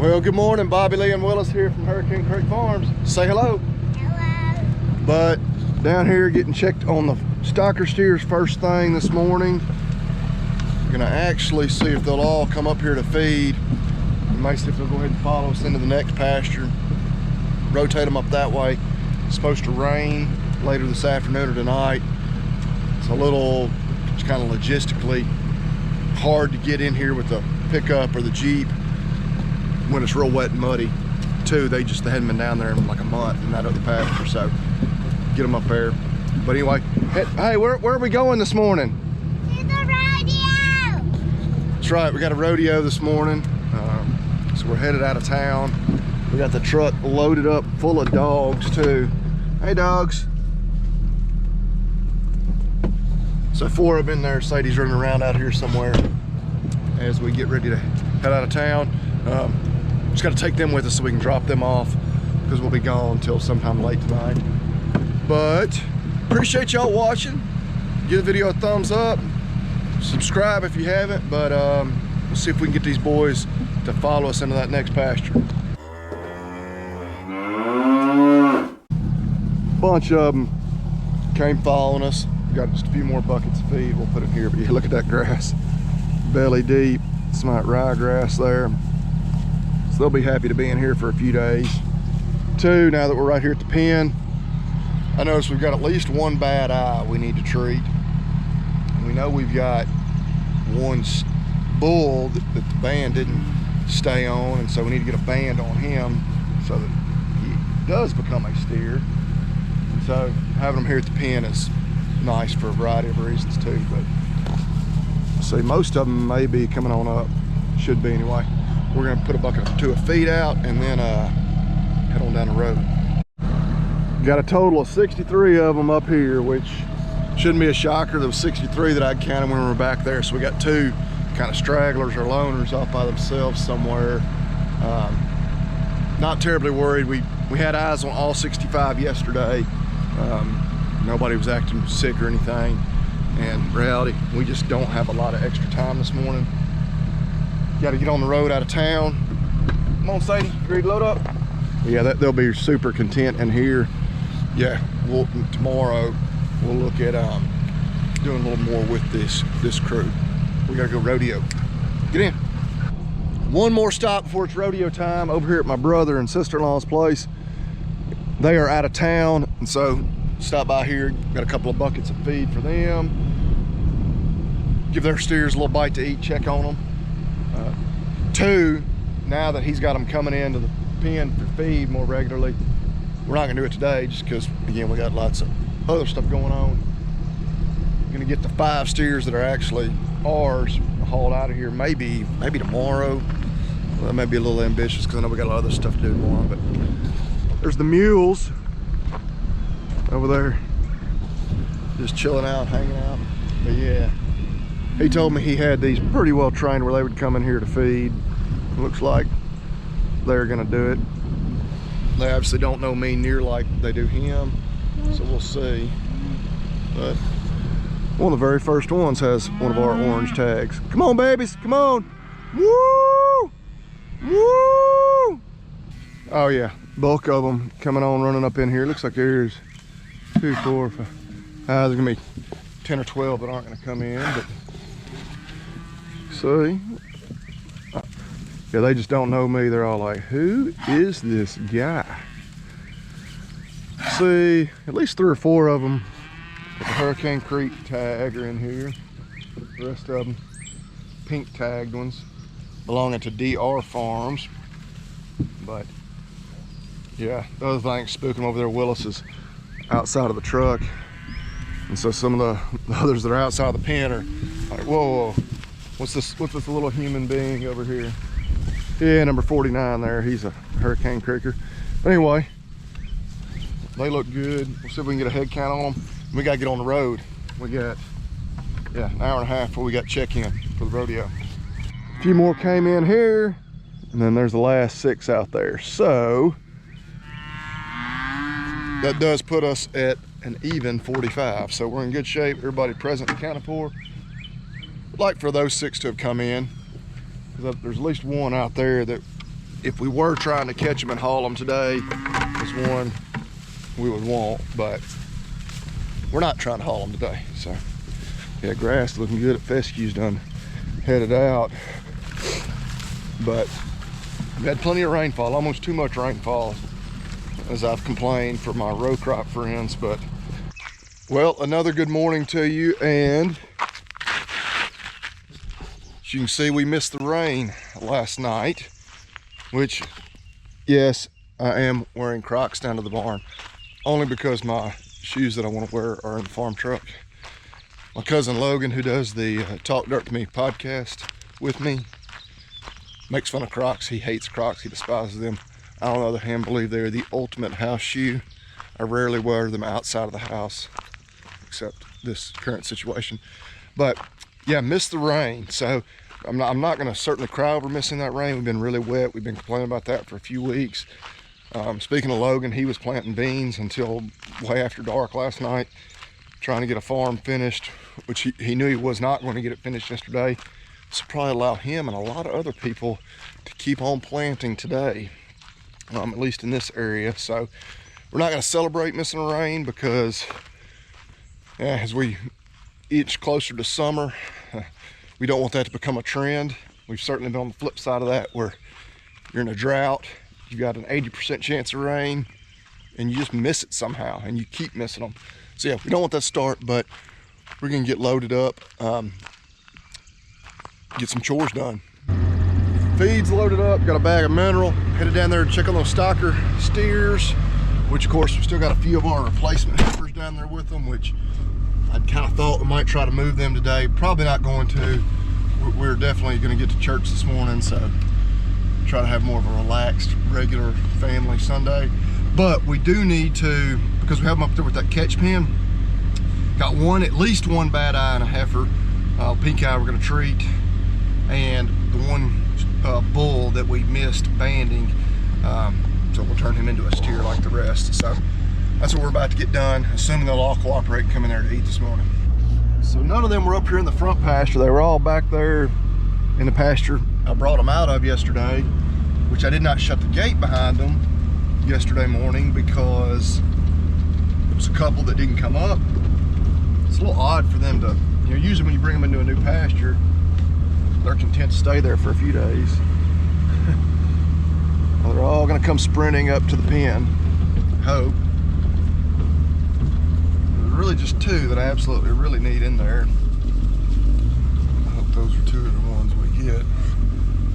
Well, good morning. Bobby Lee and Willis here from Hurricane Creek Farms. Say hello. Hello. But down here getting checked on the stocker steers first thing this morning. Gonna actually see if they'll all come up here to feed. We might see if they'll go ahead and follow us into the next pasture. Rotate them up that way. It's supposed to rain later this afternoon or tonight. It's kind of logistically hard to get in here with the pickup or the Jeep when it's real wet and muddy. Too, they hadn't been down there in like a month in that other pasture, so get them up there. But anyway, hey, where are we going this morning? To the rodeo. That's right, we got a rodeo this morning, so we're headed out of town. We got the truck loaded up full of dogs too. Hey, dogs. So 4 of them in there. Sadie's running around out here somewhere as we get ready to head out of town. Just got to take them with us so we can drop them off because we'll be gone until sometime late tonight. But appreciate y'all watching. Give the video a thumbs up. Subscribe if you haven't. But we'll see if we can get these boys to follow us into that next pasture. Bunch of them came following us. We got just a few more buckets of feed. We'll put them here. But yeah, look at that grass, belly deep. Some of that ryegrass there. So they'll be happy to be in here for a few days. 2, now that we're right here at the pen, I noticed we've got at least one bad eye we need to treat. And we know we've got one bull that the band didn't stay on, and so we need to get a band on him so that he does become a steer. And so having them here at the pen is nice for a variety of reasons too. But see, most of them may be coming on up, should be anyway. We're gonna put a bucket or 2 of feed out and then head on down the road. Got a total of 63 of them up here, which shouldn't be a shocker. There was 63 that I'd counted when we were back there. So we got 2 kind of stragglers or loners off by themselves somewhere. Not terribly worried. We had eyes on all 65 yesterday. Nobody was acting sick or anything. And in reality, we just don't have a lot of extra time this morning. Got to get on the road out of town. Come on, Sadie, you ready to load up? Yeah, they'll be super content in here. Yeah, tomorrow we'll look at doing a little more with this crew. We gotta go rodeo. Get in. One more stop before it's rodeo time over here at my brother and sister-in-law's place. They are out of town, and so stop by here. Got a couple of buckets of feed for them. Give their steers a little bite to eat, check on them. 2, now that he's got them coming into the pen for feed more regularly, we're not gonna do it today just because, again, we got lots of other stuff going on. We're gonna get the 5 steers that are actually ours hauled out of here maybe tomorrow. Well, that may be a little ambitious because I know we got a lot of other stuff to do tomorrow, but there's the mules over there just chilling out, hanging out. But yeah, he told me he had these pretty well trained where they would come in here to feed. Looks like they're gonna do it. They obviously don't know me near like they do him, so we'll see. But one of the very first ones has one of our orange tags. Come on, babies, come on. Woo! Woo! Oh yeah, bulk of them coming on, running up in here. Looks like there's 2, 4, 5. There's gonna be 10 or 12 that aren't gonna come in, but see. Yeah, they just don't know me. They're all like, who is this guy? See, at least 3 or 4 of them with the Hurricane Creek tag are in here. The rest of them, pink tagged ones, belonging to DR Farms. But yeah, the other thing spooking over there, Willis, is outside of the truck. And so some of the others that are outside of the pen are like, whoa, what's this little human being over here? Yeah, number 49 there, he's a Hurricane Creeker. But anyway, they look good. We'll see if we can get a head count on them. We gotta get on the road. We got, yeah, an hour and a half before we got check-in for the rodeo. A few more came in here, and then there's the last 6 out there. So that does put us at an even 45. So we're in good shape. Everybody present and accounted for. I'd like for those 6 to have come in. There's at least one out there that if we were trying to catch them and haul them today, is one we would want, but we're not trying to haul them today. So yeah, grass looking good at Feskew's done headed out, but we had plenty of rainfall, almost too much rainfall, as I've complained for my row crop friends. But well, another good morning to you, and as you can see, we missed the rain last night, which, yes, I am wearing Crocs down to the barn, only because my shoes that I want to wear are in the farm truck. My cousin Logan, who does the Talk Dirt to Me podcast with me, makes fun of Crocs. He hates Crocs, he despises them. I, on the other hand, believe they're the ultimate house shoe. I rarely wear them outside of the house, except this current situation. But yeah, missed the rain. So I'm not gonna certainly cry over missing that rain. We've been really wet. We've been complaining about that for a few weeks. Speaking of Logan, he was planting beans until way after dark last night, trying to get a farm finished, which he knew he was not going to get it finished yesterday. So probably allow him and a lot of other people to keep on planting today, at least in this area. So we're not going to celebrate missing a rain, because as we inch closer to summer, we don't want that to become a trend. We've certainly been on the flip side of that, where you're in a drought, you've got an 80% chance of rain, and you just miss it somehow, and you keep missing them. So yeah, we don't want that to start, but we're gonna get loaded up, get some chores done. Feed's loaded up, got a bag of mineral, headed down there to check on those stocker steers, which of course we still got a few of our replacement heifers down there with them, which I kind of thought we might try to move them today. Probably not going to. We're definitely gonna get to church this morning, so try to have more of a relaxed, regular family Sunday. But we do need to, because we have them up there with that catch pen, got at least one bad eye and a heifer, pink eye we're gonna treat, and the one bull that we missed banding, so we'll turn him into a steer like the rest. So that's what we're about to get done, assuming they'll all cooperate and come in there to eat this morning. So none of them were up here in the front pasture. They were all back there in the pasture I brought them out of yesterday, which I did not shut the gate behind them yesterday morning because there was a couple that didn't come up. It's a little odd for them to, usually when you bring them into a new pasture, they're content to stay there for a few days. Well, they're all gonna come sprinting up to the pen, hope. There's really just two that I absolutely really need in there. I hope those are two of the ones we get.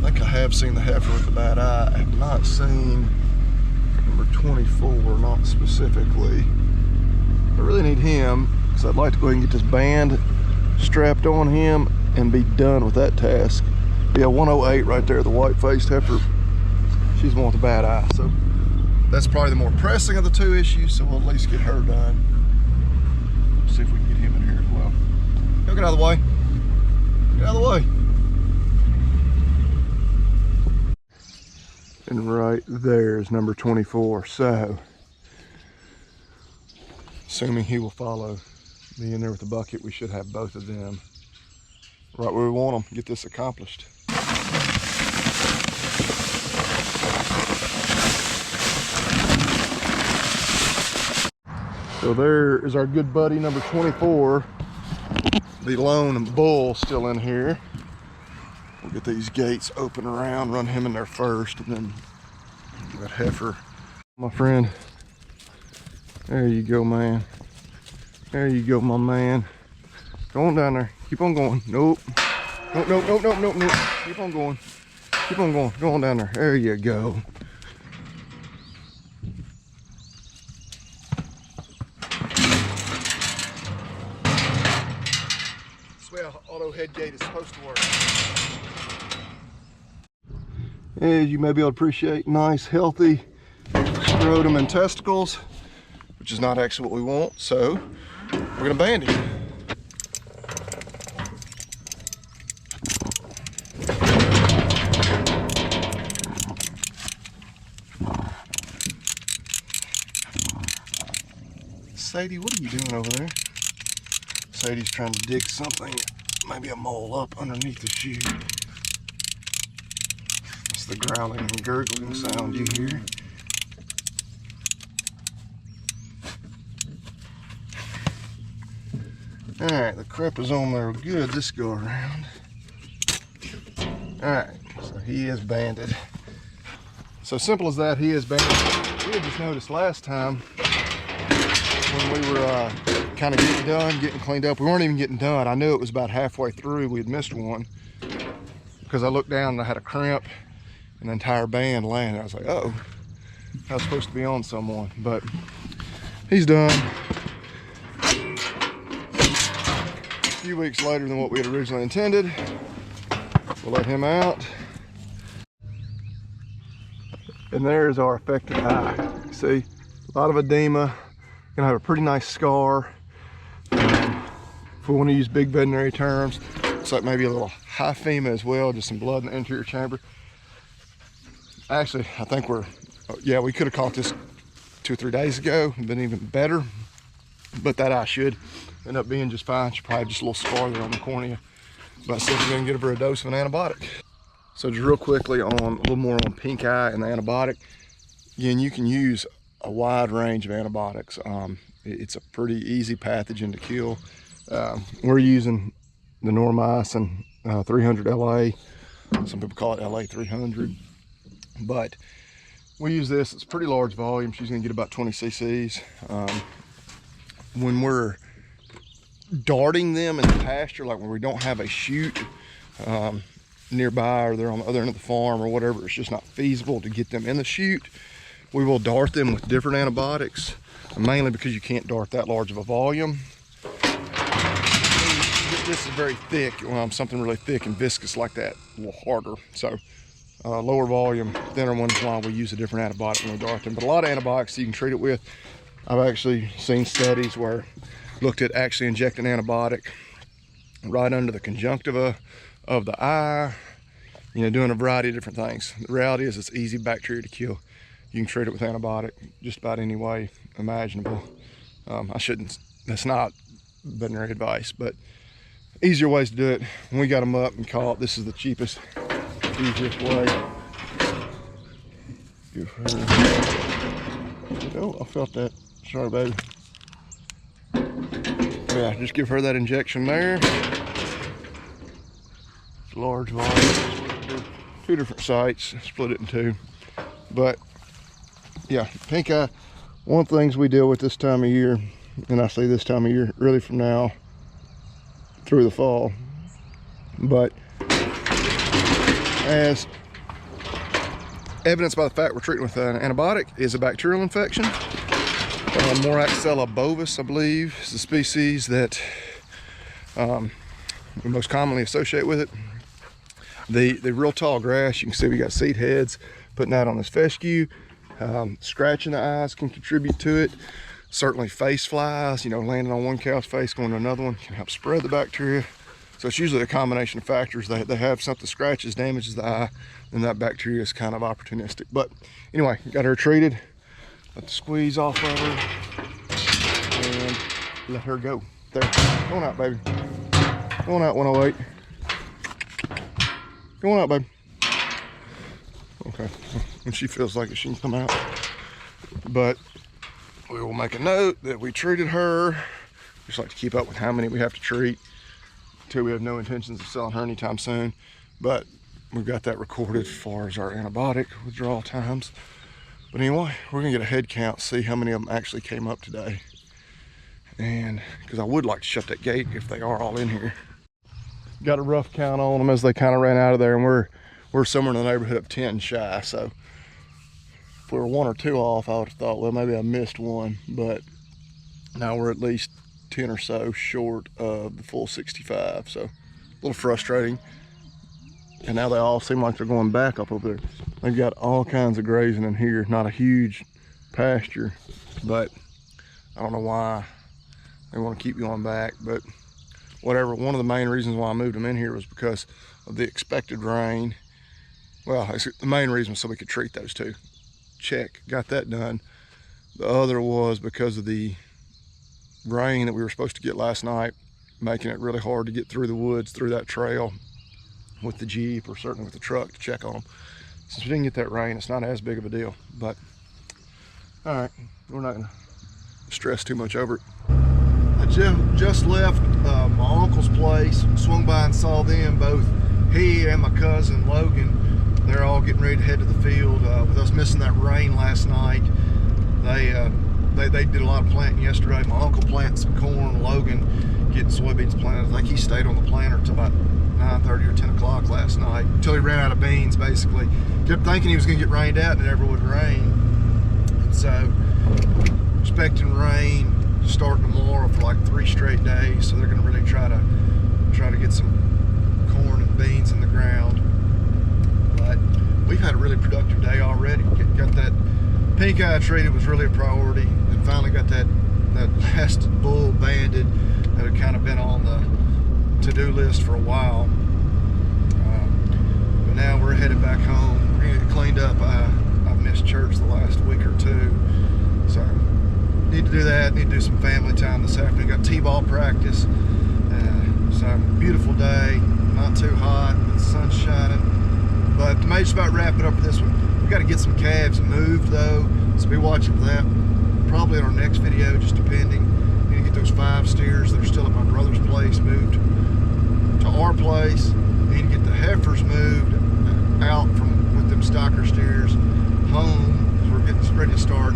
I think I have seen the heifer with the bad eye. I have not seen number 24, not specifically. I really need him, because I'd like to go ahead and get this band strapped on him and be done with that task. Yeah, 108 right there, the white-faced heifer. She's the one with the bad eye. So that's probably the more pressing of the two issues, so we'll at least get her done. See if we can get him in here as well. Go, get out of the way. Get out of the way. And right there is number 24. So, assuming he will follow me in there with the bucket, we should have both of them right where we want them. Get this accomplished. So there is our good buddy number 24, the lone bull still in here. We'll get these gates open around, run him in there first, and then that heifer. My friend, there you go, man. There you go, my man. Go on down there. Keep on going. Nope. Nope, nope, nope, nope, nope, nope. Keep on going. Keep on going. Go on down there. There you go. This way an auto head gate is supposed to work. As you may be able to appreciate, nice, healthy scrotum and testicles, which is not actually what we want, so we're gonna band him. Sadie, what are you doing over there? Sadie's trying to dig something, maybe a mole up underneath the shoe. This the growling and gurgling sound you hear. Alright, the crep is on there good this go around. Alright, so he is banded. So simple as that, he is banded. We had just noticed last time when we were kind of getting cleaned up. We weren't even getting done. I knew it was about halfway through. We had missed one because I looked down and I had a crimp and the entire band landed. I was like, uh-oh, I was supposed to be on someone, but he's done. A few weeks later than what we had originally intended. We'll let him out. And there's our affected eye. See, a lot of edema. Gonna have a pretty nice scar. If we want to use big veterinary terms, looks like maybe a little hyphema as well, just some blood in the anterior chamber. Actually, I think yeah, we could have caught this 2 or 3 days ago and been even better, but that eye should end up being just fine. Should probably just a little scar there on the cornea, but still we're gonna give her a dose of an antibiotic. So just real quickly on a little more on pink eye and the antibiotic. Again, you can use a wide range of antibiotics. It's a pretty easy pathogen to kill. We're using the Normycin 300 LA. Some people call it LA 300, but we use this. It's pretty large volume. She's gonna get about 20 cc's. When we're darting them in the pasture, like when we don't have a chute nearby, or they're on the other end of the farm or whatever, it's just not feasible to get them in the chute, we will dart them with different antibiotics, mainly because you can't dart that large of a volume. This is very thick. Something really thick and viscous like that, a little harder. So lower volume, thinner ones, why we use a different antibiotic when we dart them. But a lot of antibiotics you can treat it with. I've actually seen studies where looked at actually injecting antibiotic right under the conjunctiva of the eye, you know, doing a variety of different things. The reality is it's easy bacteria to kill. You can treat it with antibiotic just about any way imaginable. That's not veterinary advice, but easier ways to do it. When we got them up and caught, this is the cheapest, easiest way. Give her, oh, I felt that. Sorry, baby. Yeah, just give her that injection there. It's a large volume. 2 different sites, split it in 2. But yeah, pink eye, one of the things we deal with this time of year, and I say this time of year, really from now through the fall, but as evidenced by the fact we're treating with an antibiotic, is a bacterial infection. Moraxella bovis, I believe, is the species that we most commonly associate with it. The real tall grass, you can see we got seed heads putting out on this fescue. Scratching the eyes can contribute to it. Certainly face flies, you know, landing on one cow's face, going to another one, can help spread the bacteria. So it's usually a combination of factors. They have something scratches, damages the eye, and that bacteria is kind of opportunistic. But anyway, got her treated. Let the squeeze off of her and let her go. There, going out, baby. Going out, 108. Going out, baby. Okay, when she feels like it, she can come out. But we will make a note that we treated her. Just like to keep up with how many we have to treat until we have no intentions of selling her anytime soon. But we've got that recorded as far as our antibiotic withdrawal times. But anyway, we're gonna get a head count, see how many of them actually came up today. And because I would like to shut that gate if they are all in here. Got a rough count on them as they kind of ran out of there, and we're somewhere in the neighborhood of 10 shy. So if we were 1 or 2 off, I would have thought, well, maybe I missed one, but now we're at least 10 or so short of the full 65. So a little frustrating. And now they all seem like they're going back up over there. They've got all kinds of grazing in here. Not a huge pasture, but I don't know why they want to keep going back, but whatever. One of the main reasons why I moved them in here was because of the expected rain. Well, the main reason was so we could treat those 2. Check, got that done. The other was because of the rain that we were supposed to get last night, making it really hard to get through the woods, through that trail with the Jeep, or certainly with the truck to check on them. since we didn't get that rain, it's not as big of a deal. But all right, we're not gonna stress too much over it. I just left my uncle's place, swung by and saw them both. He and my cousin Logan, they're all getting ready to head to the field. With us missing that rain last night, they did a lot of planting yesterday. My uncle planted some corn, Logan getting soybeans planted. I think he stayed on the planter until about 9:30 or 10 o'clock last night, until he ran out of beans, basically. Kept thinking he was gonna get rained out and it never would rain. And so, expecting rain starting tomorrow for like 3 straight days. So they're gonna really try to get some corn and beans in the ground. But we've had a really productive day already. Got that pink eye tree that was really a priority, and finally got that last bull banded that had kind of been on the to-do list for a while. But now we're headed back home. We're gonna get cleaned up. I've missed church the last week or two, so need to do that. Need to do some family time this afternoon. Got t-ball practice. So beautiful day, not too hot, the sun's shining. But may just about wrap it up for this one. We got to get some calves moved though, so be watching for that. Probably in our next video, just depending. Need to get those 5 steers that are still at my brother's place moved to our place. Need to get the heifers moved out from with them stocker steers home, because we're getting ready to start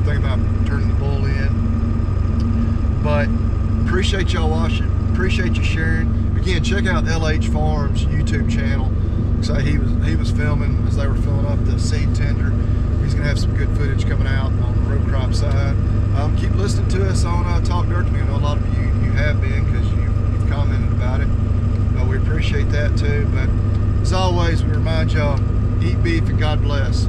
thinking about turning the bull in. But appreciate y'all watching. Appreciate you sharing. Again, check out LH Farms YouTube channel. So he was filming as they were filling up the seed tender. He's gonna have some good footage coming out on the row crop side. Keep listening to us on Talk Dirt to Me. I know a lot of you have been, because you've commented about it. We appreciate that too. But as always, we remind y'all, eat beef and God bless.